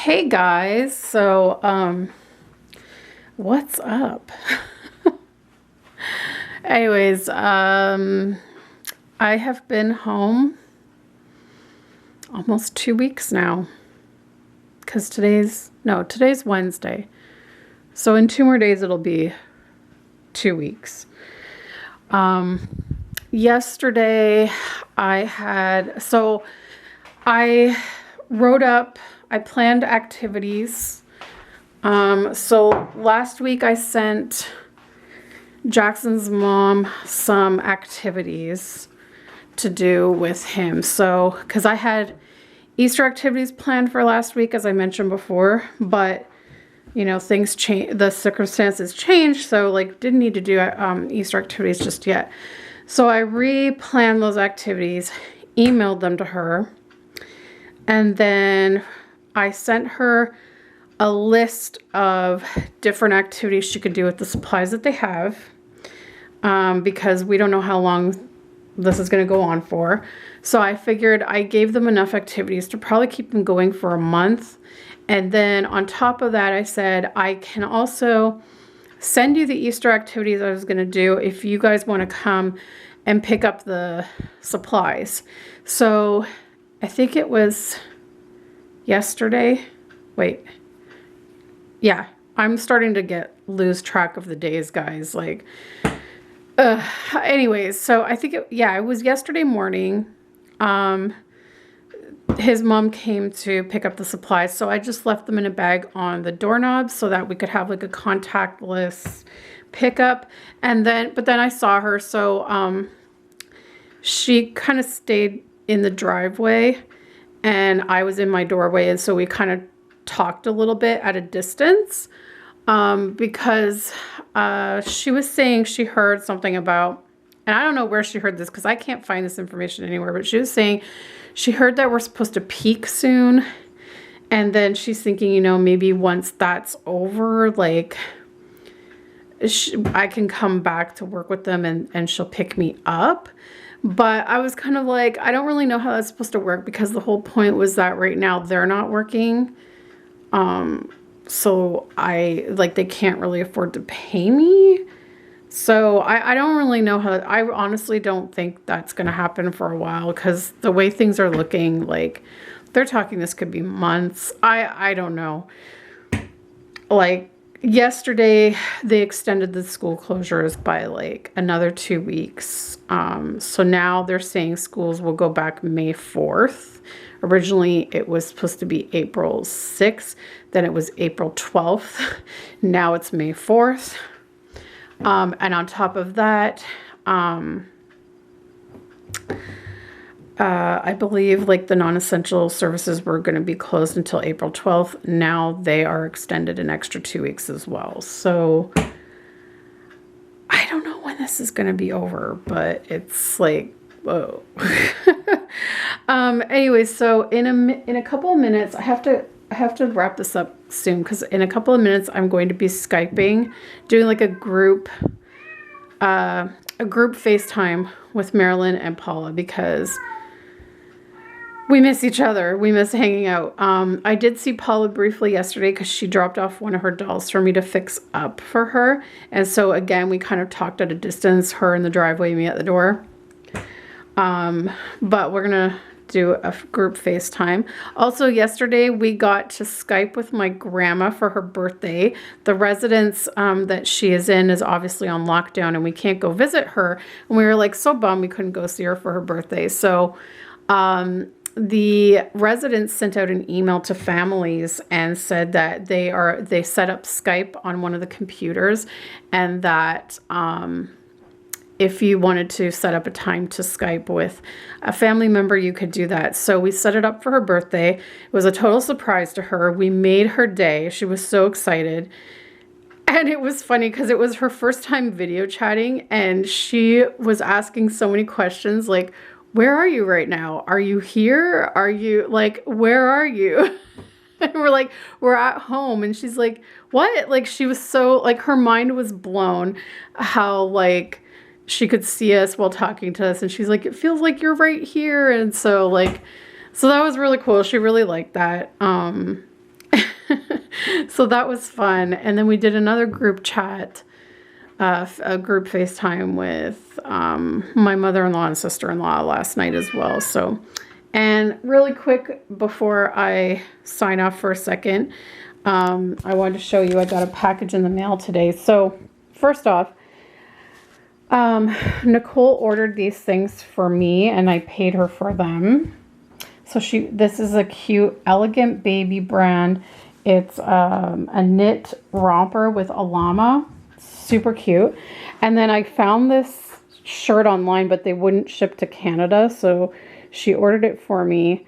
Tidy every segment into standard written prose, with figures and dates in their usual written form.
Hey guys, what's up? Anyways, I have been home almost 2 weeks now because today's Wednesday. So in 2 more days it'll be 2 weeks. Yesterday I wrote up, I planned activities. So last week I sent Jackson's mom some activities to do with him. So, because I had Easter activities planned for last week, as I mentioned before, but you know, things change, the circumstances changed, so like didn't need to do Easter activities just yet. So I re-planned those activities, emailed them to her, and then I sent her a list of different activities she could do with the supplies that they have, because we don't know how long this is going to go on for. So I figured I gave them enough activities to probably keep them going for a month. And then on top of that, I said, I can also send you the Easter activities I was going to do if you guys want to come and pick up the supplies. So I think it was yesterday. Wait. Yeah, I'm starting to lose track of the days, guys. Like, anyways, so I think it was yesterday morning. His mom came to pick up the supplies, so I just left them in a bag on the doorknob so that we could have like a contactless pickup. But then I saw her, so she kind of stayed in the driveway and I was in my doorway, and so we kind of talked a little bit at a distance, because she was saying she heard something about, and I don't know where she heard this because I can't find this information anywhere, but she was saying she heard that we're supposed to peak soon, and then she's thinking, you know, maybe once that's over, like I can come back to work with them and she'll pick me up. But I was kind of like, I don't really know how that's supposed to work, because the whole point was that right now they're not working. So they can't really afford to pay me. So I don't really know how, I honestly don't think that's going to happen for a while, because the way things are looking, like they're talking this could be months. I don't know. Like yesterday they extended the school closures by like another 2 weeks. So now they're saying schools will go back May 4th. Originally it was supposed to be April 6th, then it was April 12th. Now it's May 4th. And on top of that, I believe like the non-essential services were going to be closed until April 12th. Now they are extended an extra 2 weeks as well. So I don't know when this is going to be over, but it's like, whoa. Anyways, so in a couple of minutes, I have to wrap this up soon, because in a couple of minutes I'm going to be Skyping, doing like a group FaceTime with Marilyn and Paula, because we miss each other. We miss hanging out. I did see Paula briefly yesterday because she dropped off one of her dolls for me to fix up for her. And so again, we kind of talked at a distance, her in the driveway, me at the door. But we're going to do a group FaceTime. Also yesterday we got to Skype with my grandma for her birthday. The residence that she is in is obviously on lockdown and we can't go visit her. And we were like so bummed we couldn't go see her for her birthday. So the residents sent out an email to families and said that they set up Skype on one of the computers, and that if you wanted to set up a time to Skype with a family member, you could do that. So we set it up for her birthday. It was a total surprise to her. We made her day. She was so excited. And it was funny because it was her first time video chatting, and she was asking so many questions like, where are you right now? Are you here? Are you like, where are you? And we're like, we're at home. And she's like, what? Like, she was so, like, her mind was blown how, like, she could see us while talking to us. And she's like, it feels like you're right here. And so, like, so that was really cool. She really liked that. So that was fun. And then we did another group chat, a group FaceTime with my mother-in-law and sister-in-law last night as well. So, and really quick before I sign off for a second, I wanted to show you I got a package in the mail today. So first off, Nicole ordered these things for me and I paid her for them. So this is a cute Elegant Baby brand. It's a knit romper with a llama. Super cute. And then I found this shirt online, but they wouldn't ship to Canada. So she ordered it for me.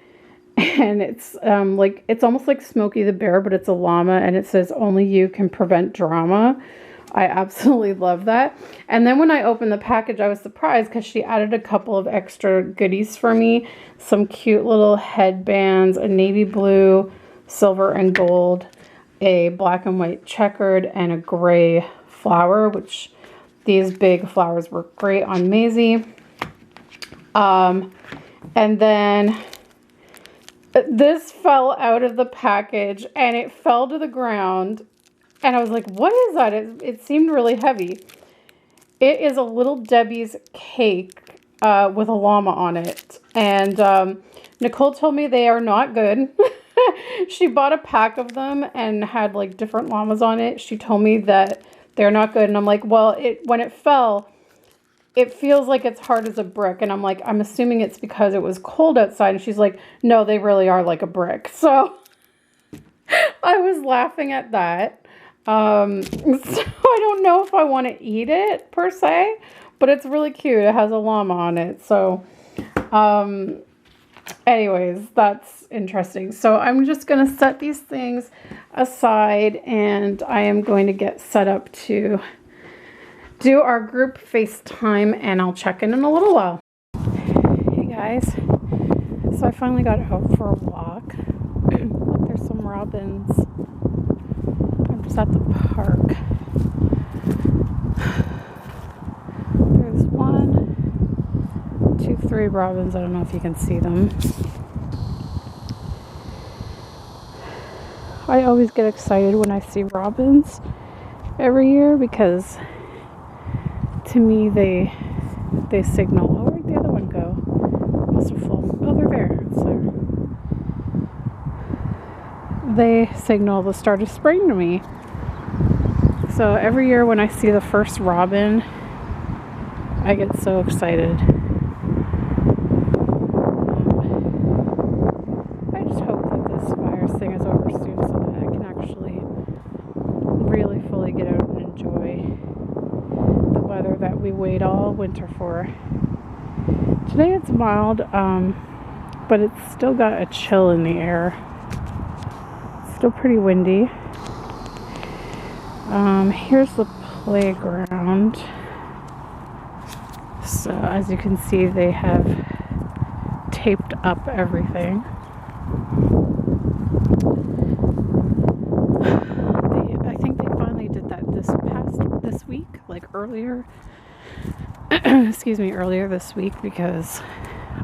And it's it's almost like Smokey the Bear, but it's a llama. And it says, "Only you can prevent drama." I absolutely love that. And then when I opened the package, I was surprised because she added a couple of extra goodies for me. Some cute little headbands, a navy blue, silver and gold, a black and white checkered, and a gray flower, which these big flowers were great on Maisie. And then this fell out of the package and it fell to the ground. And I was like, what is that? It seemed really heavy. It is a Little Debbie's cake with a llama on it. And Nicole told me they are not good. She bought a pack of them and had like different llamas on it. She told me that they're not good. And I'm like, well, when it fell, it feels like it's hard as a brick. And I'm like, I'm assuming it's because it was cold outside. And she's like, no, they really are like a brick. So I was laughing at that. So I don't know if I want to eat it per se, but it's really cute. It has a llama on it. So, anyways, that's interesting. So I'm just going to set these things aside and I am going to get set up to do our group FaceTime and I'll check in a little while. Hey guys. So I finally got out for a walk. There's some robins. I'm just at the park. There's 1, 2, 3 robins. I don't know if you can see them. I always get excited when I see robins every year because to me they signal. Oh, where'd the other one go? Must have flown. Oh, they're there. So they signal the start of spring to me. So every year when I see the first robin, I get so excited. I just hope that this virus thing is over soon so that I can actually really fully get out and enjoy the weather that we wait all winter for. Today it's mild, but it's still got a chill in the air. It's still pretty windy. Here's the playground. So as you can see, they have taped up everything. I think they finally did that this week, like earlier. Excuse me, earlier this week because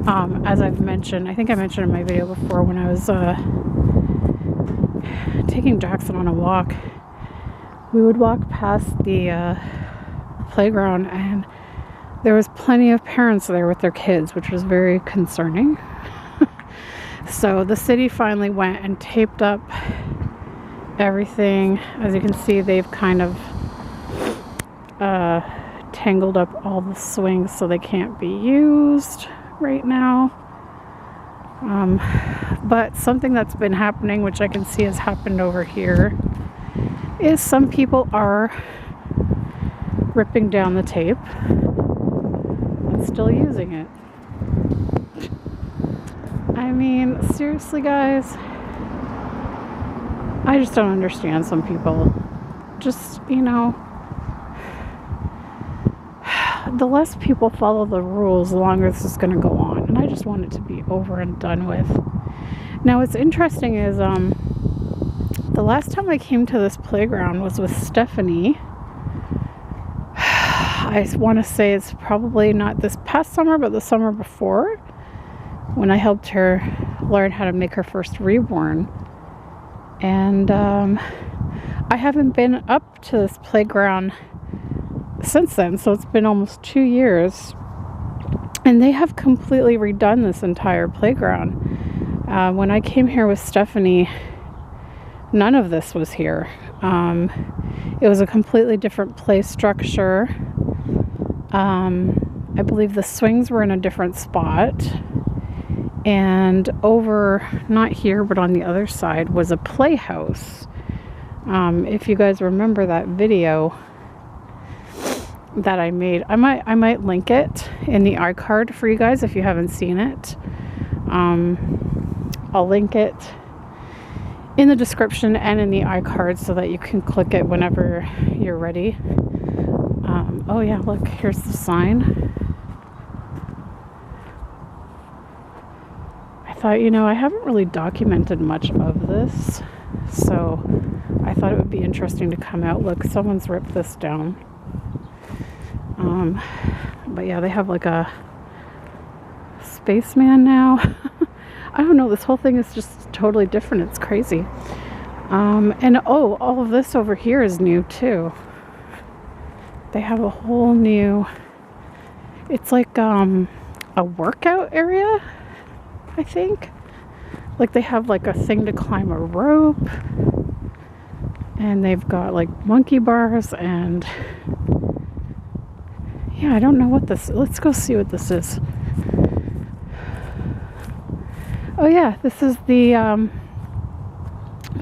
as I've mentioned, I think I mentioned in my video before when I was taking Jackson on a walk, we would walk past the playground and there was plenty of parents there with their kids, which was very concerning. So the city finally went and taped up everything. As you can see, they've kind of tangled up all the swings so they can't be used right now. But something that's been happening, which I can see has happened over here, is some people are ripping down the tape and still using it. I mean, seriously guys, I just don't understand some people. Just, you know, the less people follow the rules, the longer this is going to go on. And I just want it to be over and done with. Now, what's interesting is the last time I came to this playground was with Stephanie. I want to say it's probably not this past summer, but the summer before, when I helped her learn how to make her first reborn. And I haven't been up to this playground since then, so it's been almost 2 years. And they have completely redone this entire playground. When I came here with Stephanie, none of this was here. It was a completely different play structure. I believe the swings were in a different spot. And over, not here, but on the other side, was a playhouse. If you guys remember that video that I made, I might link it in the iCard for you guys if you haven't seen it. I'll link it in the description and in the iCard so that you can click it whenever you're ready. Oh yeah, look, here's the sign. I thought, I haven't really documented much of this, so I thought it would be interesting to come out. Look, someone's ripped this down. But yeah, they have like a spaceman now. I don't know, this whole thing is just totally different. It's crazy. And oh, all of this over here is new too. They have a whole new, it's like a workout area, I think. Like they have like a thing to climb a rope, and they've got like monkey bars, and yeah, I don't know what this, let's go see what this is. Oh yeah, this is the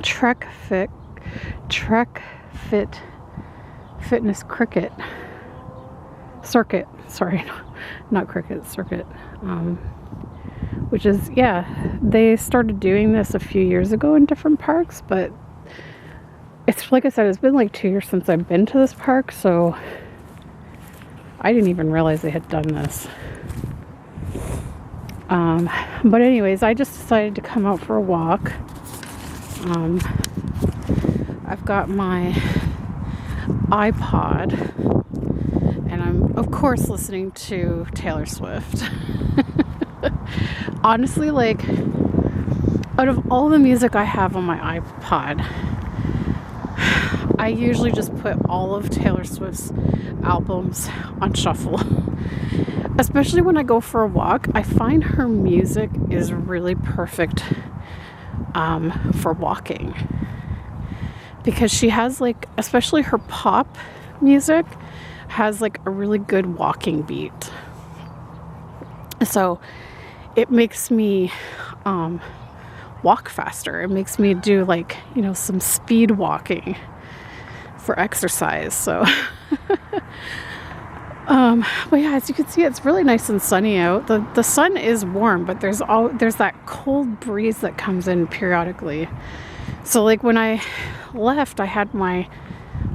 Trek Fit Fitness Cricket Circuit. Sorry, not cricket, circuit. Which is, yeah, they started doing this a few years ago in different parks, but it's like I said, it's been like 2 years since I've been to this park, so I didn't even realize they had done this. But anyways, I just decided to come out for a walk. I've got my iPod, and I'm of course listening to Taylor Swift. Honestly, like, out of all the music I have on my iPod, I usually just put all of Taylor Swift's albums on shuffle. Especially when I go for a walk, I find her music is really perfect for walking. Because she has like, especially her pop music, has like a really good walking beat. So it makes me walk faster. It makes me do like, some speed walking for exercise. So but yeah, as you can see, it's really nice and sunny out. The sun is warm, but there's that cold breeze that comes in periodically. So like when I left, I had my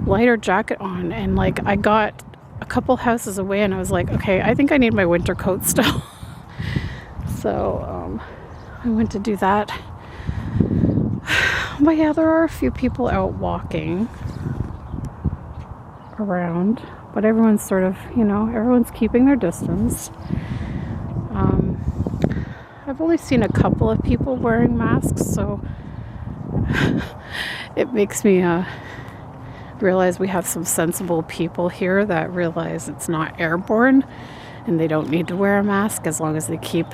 lighter jacket on, and like I got a couple houses away, and I was like, okay, I think I need my winter coat still. So I went to do that. But yeah, there are a few people out walking around, but everyone's sort of, everyone's keeping their distance. I've only seen a couple of people wearing masks, so it makes me realize we have some sensible people here that realize it's not airborne and they don't need to wear a mask as long as they keep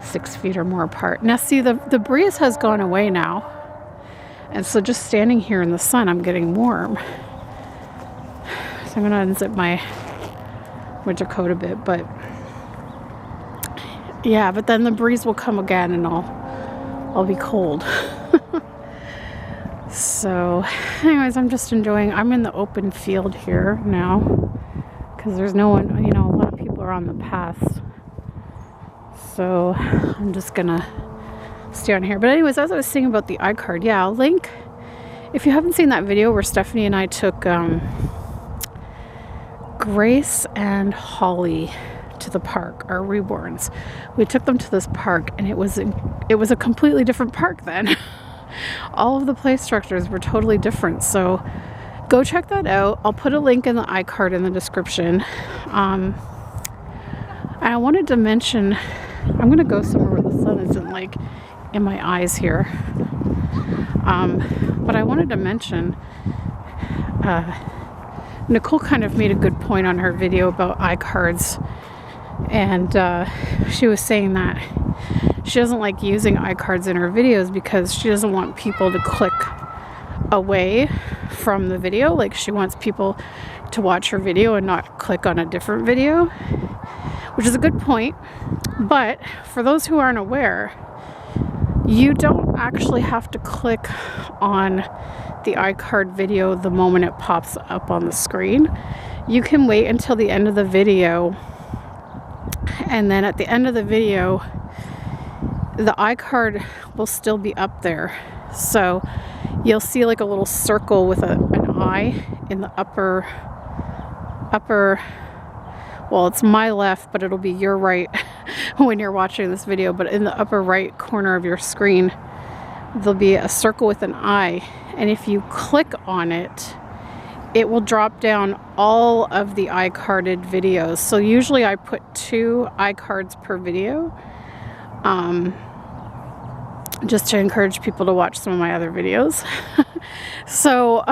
6 feet or more apart. Now see, the breeze has gone away now, and so just standing here in the sun, I'm getting warm. So I'm going to unzip my winter coat a bit, but yeah, but then the breeze will come again and I'll be cold. So anyways, I'm just enjoying, I'm in the open field here now because there's no one, a lot of people are on the paths. So I'm just gonna stay on here. But anyways, as I was saying about the iCard, yeah, I'll link, if you haven't seen that video where Stephanie and I took Grace and Holly to the park, our reborns. We took them to this park, and it was a completely different park then. All of the play structures were totally different. So go check that out. I'll put a link in the iCard in the description. And I wanted to mention, I'm gonna go somewhere where the sun isn't like in my eyes here. But I wanted to mention, Nicole kind of made a good point on her video about iCards, and she was saying that she doesn't like using iCards in her videos because she doesn't want people to click away from the video. Like, she wants people to watch her video and not click on a different video, which is a good point. But for those who aren't aware, you don't actually have to click on the iCard video the moment it pops up on the screen. You can wait until the end of the video, and then at the end of the video, the iCard will still be up there. So you'll see like a little circle with an eye in the upper, well, it's my left, but it'll be your right when you're watching this video. But in the upper right corner of your screen, there'll be a circle with an eye. And if you click on it, it will drop down all of the iCarded videos. So usually I put 2 iCards per video, just to encourage people to watch some of my other videos. So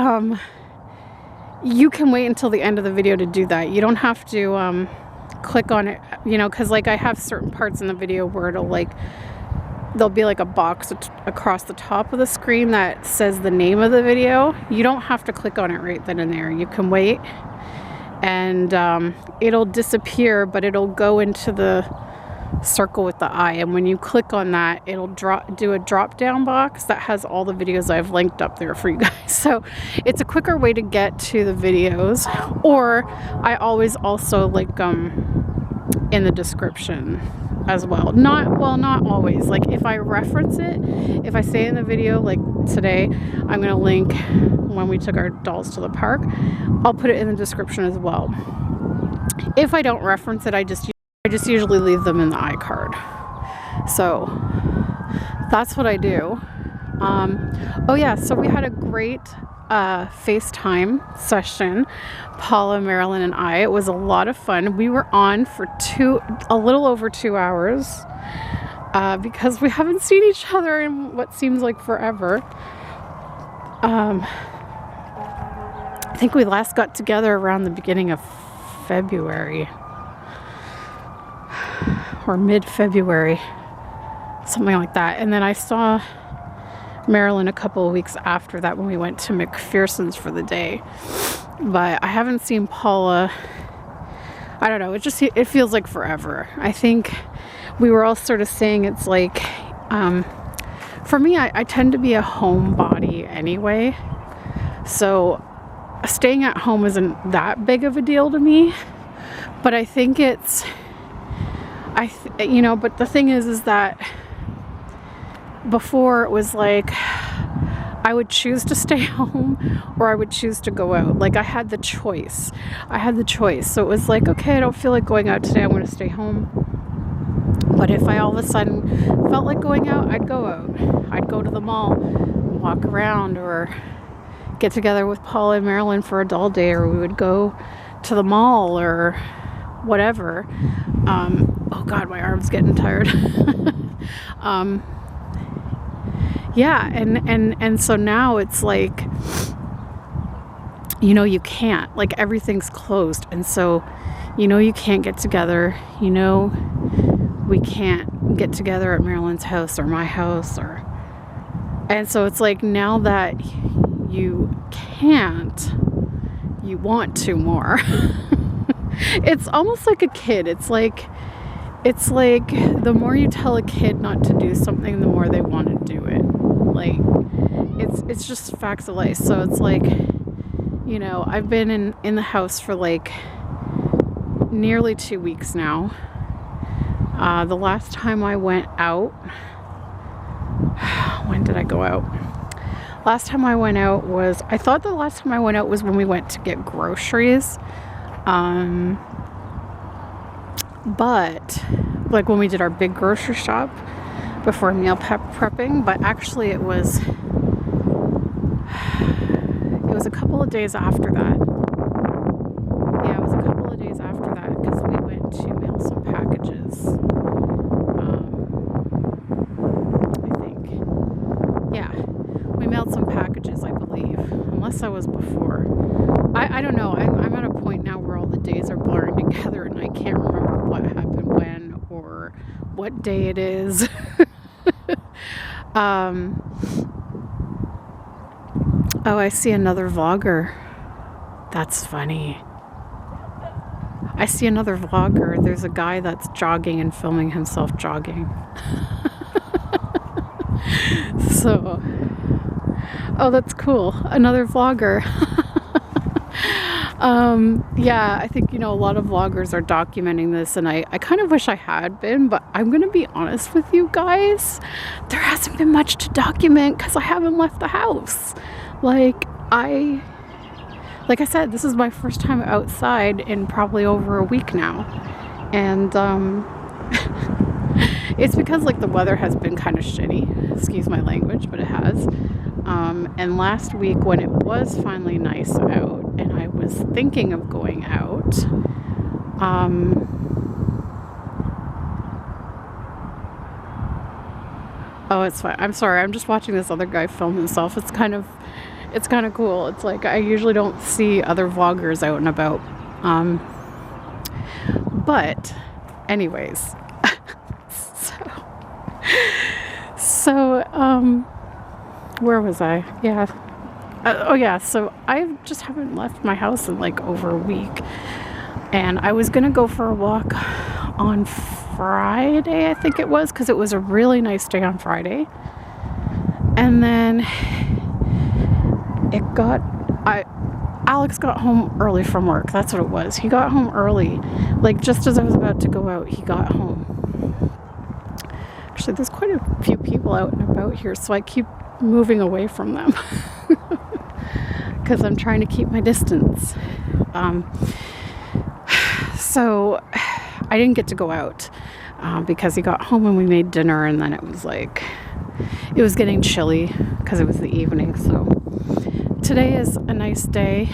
you can wait until the end of the video to do that. You don't have to click on it, you know, because like I have certain parts in the video where it'll like, there'll be like a box across the top of the screen that says the name of the video. You don't have to click on it right then and there. You can wait, and it'll disappear, but it'll go into the circle with the eye, and when you click on that, it'll do a drop down box that has all the videos I've linked up there for you guys. So it's a quicker way to get to the videos. Or I always also link them in the description as well. Not always. Like if I reference it, if I say in the video, like today, I'm going to link when we took our dolls to the park, I'll put it in the description as well. If I don't reference it, I just usually leave them in the iCard. So that's what I do. Oh yeah, so we had a great FaceTime session, Paula, Marilyn, and I. It was a lot of fun. We were on for a little over 2 hours because we haven't seen each other in what seems like forever. I think we last got together around the beginning of February. Or mid-February, something like that. And then I saw Marilyn a couple of weeks after that when we went to McPherson's for the day. But I haven't seen Paula. I don't know, it feels like forever. I think we were all sort of saying it's like, for me, I tend to be a homebody anyway. So staying at home isn't that big of a deal to me. But I think it's, but the thing is that before it was like I would choose to stay home or I would choose to go out. Like I had the choice. So it was like, okay, I don't feel like going out today, I'm going to stay home. But if I all of a sudden felt like going out, I'd go out. I'd go to the mall, walk around, or get together with Paula and Marilyn for a doll day, or we would go to the mall or whatever. Oh God, my arm's getting tired. Yeah, and so now it's like, you can't, like everything's closed, and so you can't get together, we can't get together at Marilyn's house or my house, and so it's like now that you can't, you want to more. It's almost like a kid. It's like the more you tell a kid not to do something, the more they want to do it. Like it's just facts of life. So it's like, I've been in the house for like nearly 2 weeks now. The last time I went out, when did I go out? Last time I went out was, I thought the last time I went out was when we went to get groceries. But like when we did our big grocery shop before meal prepping, but actually it was a couple of days after that. Yeah, it was a couple of days after that because we went to mail some packages. I think. Yeah, we mailed some unless I was before. I don't know. I'm at a point now where all the days are blurring together and I can't remember what happened when or what day it is. Oh, I see another vlogger. That's funny. I see another vlogger. There's a guy that's jogging and filming himself jogging. So, oh, that's cool. Another vlogger. Yeah, I think, a lot of vloggers are documenting this, and I kind of wish I had been, but I'm going to be honest with you guys. There hasn't been much to document because I haven't left the house. Like I said, this is my first time outside in probably over a week now. And it's because like the weather has been kind of shitty. Excuse my language, but it has. And last week when it was finally nice out and I was thinking of going out, oh, it's fine. I'm sorry. I'm just watching this other guy film himself. It's kind of cool. It's like I usually don't see other vloggers out and about. But anyways, so where was I? Yeah. Oh yeah. So I just haven't left my house in like over a week, and I was gonna go for a walk on Friday, I think it was, because it was a really nice day on Friday, and then Alex got home early from work. That's what it was. He got home early. Like just as I was about to go out, he got home. Actually, there's quite a few people out and about here, so I keep moving away from them because I'm trying to keep my distance. So I didn't get to go out because he got home and we made dinner, and then it was getting chilly because it was the evening. So today is a nice day.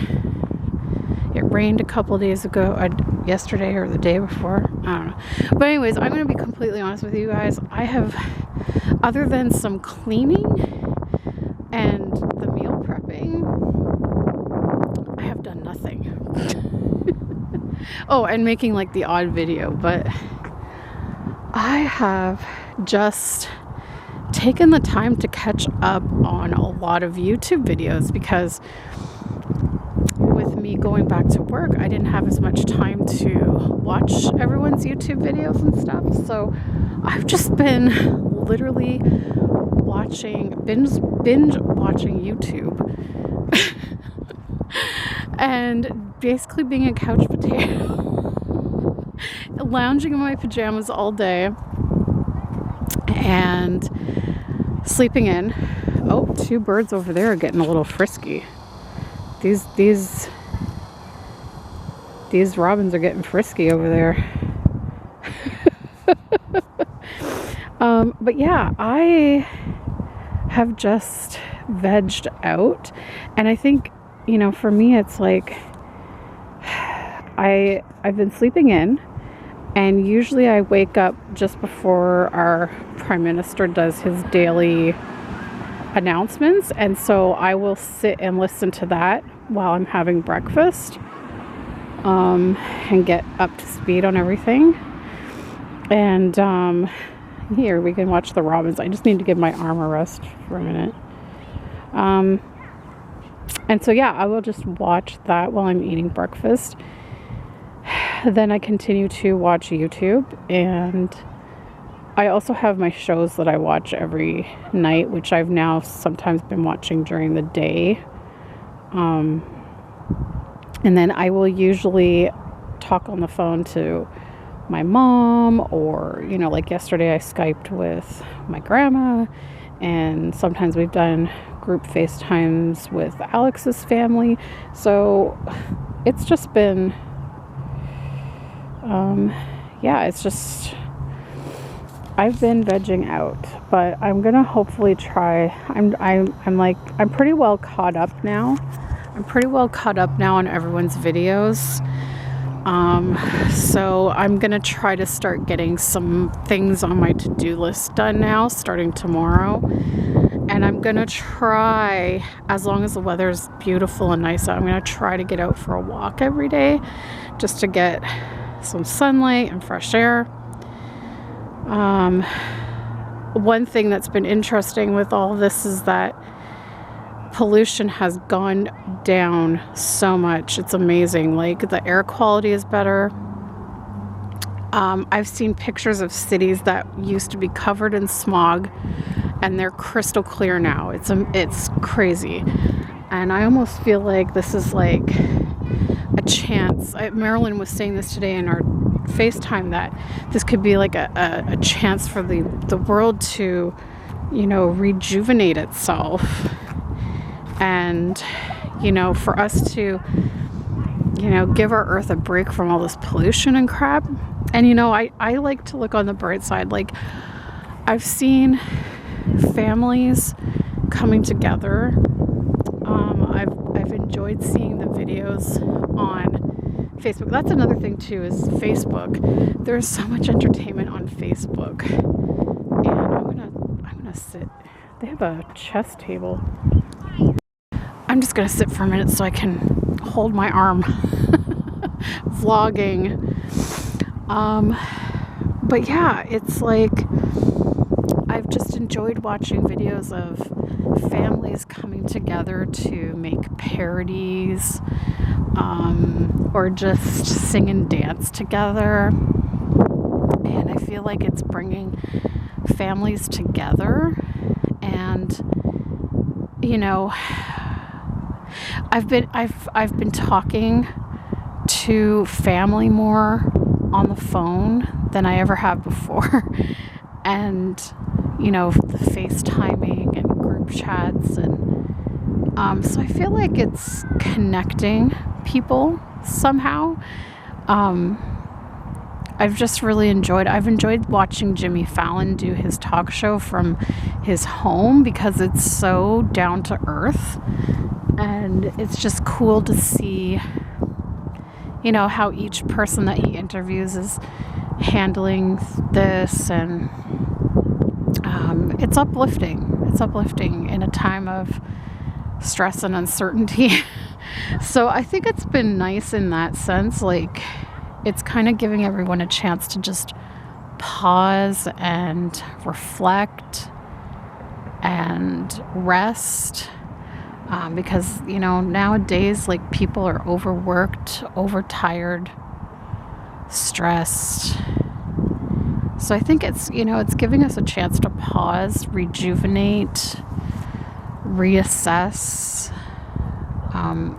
It rained a couple days ago, yesterday or the day before, I don't know. But anyways, I'm going to be completely honest with you guys. I have, other than some cleaning and the meal prepping, I have done nothing. Oh, and making like the odd video, but I have just taken the time to catch up on a lot of YouTube videos because with me going back to work, I didn't have as much time to watch everyone's YouTube videos and stuff. So I've just been literally binge watching YouTube and basically being a couch potato, lounging in my pajamas all day and sleeping in. Oh, two birds over there are getting a little frisky. These robins are getting frisky over there. But yeah, I have just vegged out, and I think, for me it's like I've been sleeping in, and usually I wake up just before our Prime Minister does his daily announcements, and so I will sit and listen to that while I'm having breakfast, and get up to speed on everything. And here we can watch the robins. I just need to give my arm a rest for a minute. And so yeah, I will just watch that while I'm eating breakfast. Then I continue to watch YouTube, and I also have my shows that I watch every night, which I've now sometimes been watching during the day. And then I will usually talk on the phone to my mom, or, like yesterday I Skyped with my grandma, and sometimes we've done group FaceTimes with Alex's family. So it's just been, I've been vegging out, but I'm gonna hopefully try. I'm pretty well caught up now. On everyone's videos. So I'm gonna try to start getting some things on my to-do list done now, starting tomorrow. And I'm gonna try, as long as the weather's beautiful and nice out, I'm gonna try to get out for a walk every day just to get some sunlight and fresh air. One thing that's been interesting with all this is that pollution has gone down so much. It's amazing. Like, the air quality is better. I've seen pictures of cities that used to be covered in smog, and they're crystal clear now. It's crazy. And I almost feel like this is like a chance. Marilyn was saying this today in our FaceTime, that this could be like a chance for the world to, rejuvenate itself. And, for us to, give our earth a break from all this pollution and crap. And, I like to look on the bright side. Like, I've seen families coming together. I've enjoyed seeing the videos on Facebook. That's another thing too, is Facebook. There's so much entertainment on Facebook. And I'm gonna sit. They have a chess table. I'm just gonna sit for a minute so I can hold my arm. Vlogging. But yeah, it's like I've just enjoyed watching videos of families coming together to make parodies, or just sing and dance together. And I feel like it's bringing families together. And I've been talking to family more on the phone than I ever have before. And the FaceTiming and group chats, and so I feel like it's connecting people somehow. I've enjoyed watching Jimmy Fallon do his talk show from his home, because it's so down to earth, and it's just cool to see how each person that he interviews is handling this. And it's uplifting in a time of stress and uncertainty. So I think it's been nice in that sense. Like, it's kind of giving everyone a chance to just pause and reflect and rest, because nowadays, like, people are overworked, overtired, stressed. So I think it's giving us a chance to pause, rejuvenate, reassess.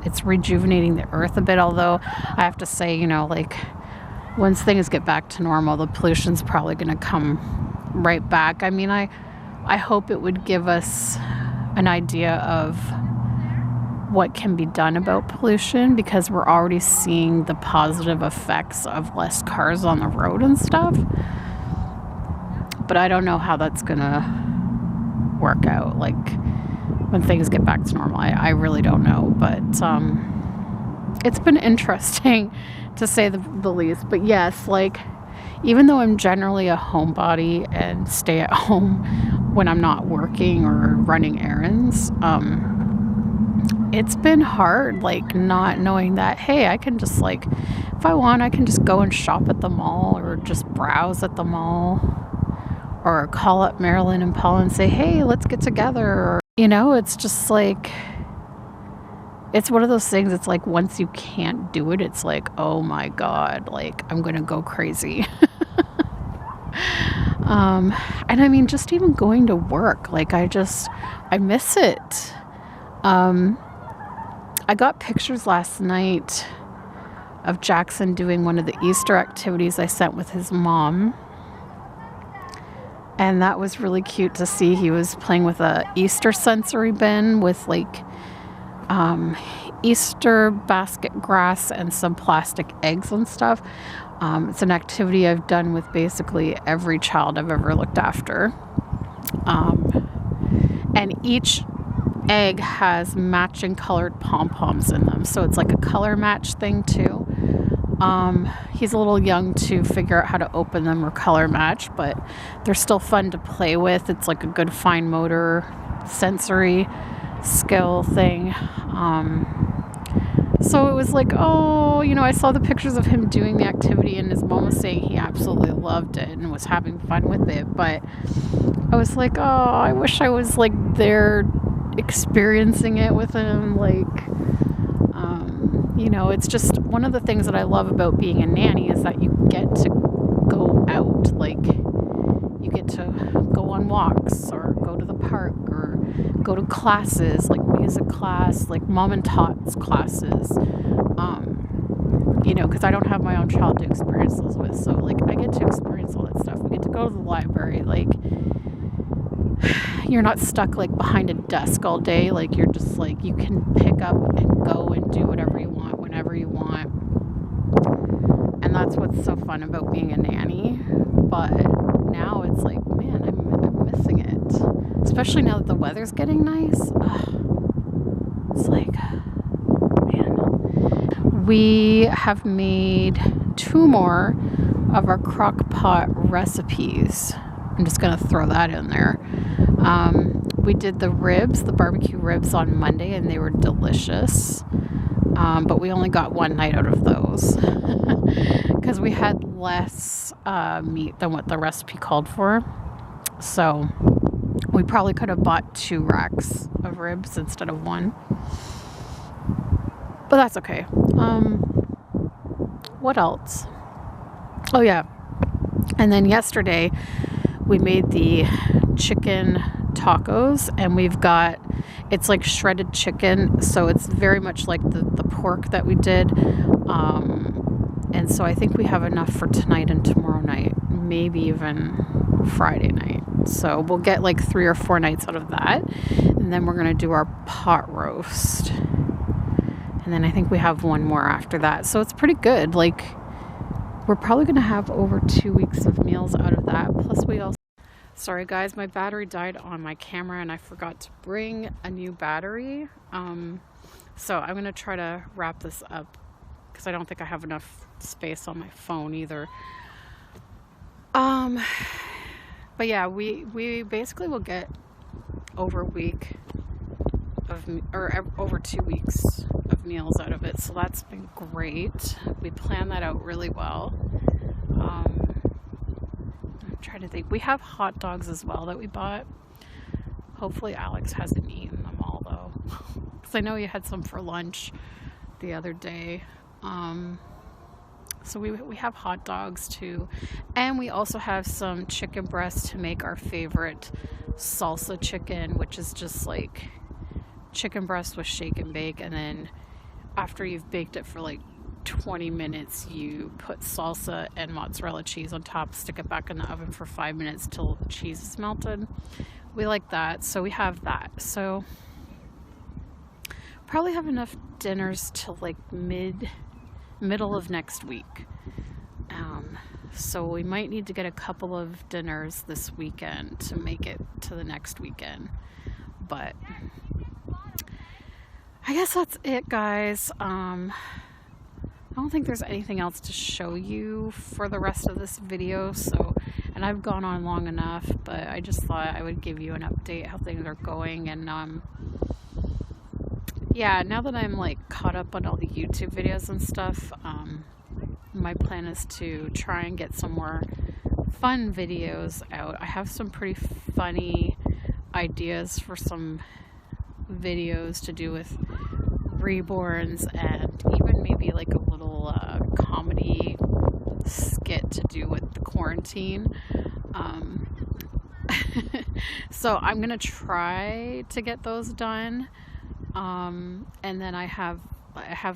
It's rejuvenating the earth a bit, although I have to say, like, once things get back to normal, the pollution's probably going to come right back. I mean, I hope it would give us an idea of what can be done about pollution, because we're already seeing the positive effects of less cars on the road and stuff. But I don't know how that's gonna work out, like, when things get back to normal. I really don't know. But it's been interesting, to say the least. But yes, like, even though I'm generally a homebody and stay at home when I'm not working or running errands, it's been hard, like, not knowing that, hey, I can just, like, if I want, I can just go and shop at the mall, or just browse at the mall, or call up Marilyn and Paul and say, hey, let's get together. Or, it's just like, it's one of those things. It's like, once you can't do it, it's like, oh my God, like, I'm going to go crazy. And I mean, just even going to work, like, I miss it. I got pictures last night of Jackson doing one of the Easter activities I sent with his mom. And that was really cute to see. He was playing with a Easter sensory bin with, like, Easter basket grass and some plastic eggs and stuff. It's an activity I've done with basically every child I've ever looked after. And each egg has matching colored pom-poms in them. So it's like a color match thing too. He's a little young to figure out how to open them or color match, but they're still fun to play with. It's like a good fine motor sensory skill thing. So it was like, oh, you know, I saw the pictures of him doing the activity, and his mom was saying he absolutely loved it and was having fun with it. But I was like, oh, I wish I was like there experiencing it with him. Like, you know, it's just one of the things that I love about being a nanny is that you get to go out. Like, you get to go on walks or go to the park or go to classes, like music class, like mom and tots classes, you know, because I don't have my own child to experience those with. So, like, I get to experience all that stuff. We get to go to the library. Like, you're not stuck, like, behind a desk all day. Like, you're just, like, you can pick up and go and do whatever you want, whenever you want. And that's what's so fun about being a nanny. But now it's like, man, I'm missing it. Especially now that the weather's getting nice. It's like, man. We have made 2 more of our crock pot recipes. I'm just going to throw that in there. We did the ribs, the barbecue ribs on Monday, and they were delicious. But we only got 1 night out of those because we had less meat than what the recipe called for. So we probably could have bought 2 racks of ribs instead of 1. But that's okay. What else? Oh, yeah. And then yesterday we made the chicken tacos, and we've got, it's like shredded chicken, so it's very much like the pork that we did, and so I think we have enough for tonight and tomorrow night, maybe even Friday night. So we'll get like 3 or 4 nights out of that, and then we're gonna do our pot roast, and then I think we have 1 more after that. So it's pretty good. Like, we're probably gonna have over 2 weeks of meals out of that. Plus we also, sorry guys, my battery died on my camera and I forgot to bring a new battery. So I'm gonna try to wrap this up because I don't think I have enough space on my phone either. But yeah, we basically will get over a week of, or over 2 weeks of meals out of it. So that's been great. We planned that out really well. I'm trying to think. We have hot dogs as well that we bought. Hopefully Alex hasn't eaten them all though, because I know he had some for lunch the other day. So we have hot dogs too, and we also have some chicken breast to make our favorite salsa chicken, which is just like chicken breast with shake and bake, and then after you've baked it for like 20 minutes, you put salsa and mozzarella cheese on top, stick it back in the oven for 5 minutes till the cheese is melted. We like that, so we have that. So probably have enough dinners till like middle of next week. So we might need to get a couple of dinners this weekend to make it to the next weekend. But I guess that's it, guys. I don't think there's anything else to show you for the rest of this video. So, and I've gone on long enough, but I just thought I would give you an update how things are going. And yeah, now that I'm like caught up on all the YouTube videos and stuff, my plan is to try and get some more fun videos out. I have some pretty funny ideas for some videos to do with reborns, and even maybe like a little comedy skit to do with the quarantine. So I'm gonna try to get those done, and then I have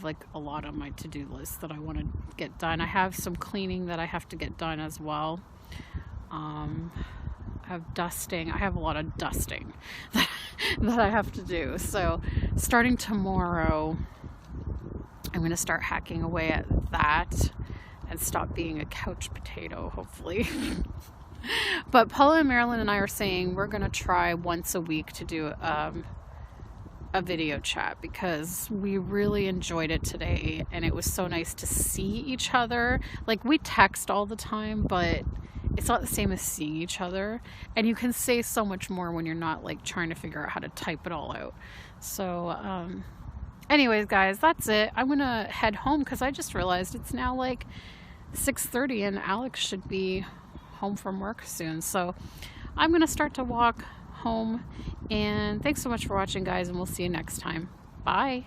like a lot on my to-do list that I want to get done. I have some cleaning that I have to get done as well. I have dusting. I have a lot of dusting that I have to do. So starting tomorrow, I'm going to start hacking away at that and stop being a couch potato, hopefully. But Paula and Marilyn and I are saying we're going to try once a week to do a video chat, because we really enjoyed it today, and it was so nice to see each other. Like, we text all the time, but it's not the same as seeing each other, and you can say so much more when you're not like trying to figure out how to type it all out. So anyways, guys, that's it. I'm gonna head home because I just realized it's now like 6:30 and Alex should be home from work soon. So I'm gonna start to walk home, and thanks so much for watching, guys, and we'll see you next time. Bye.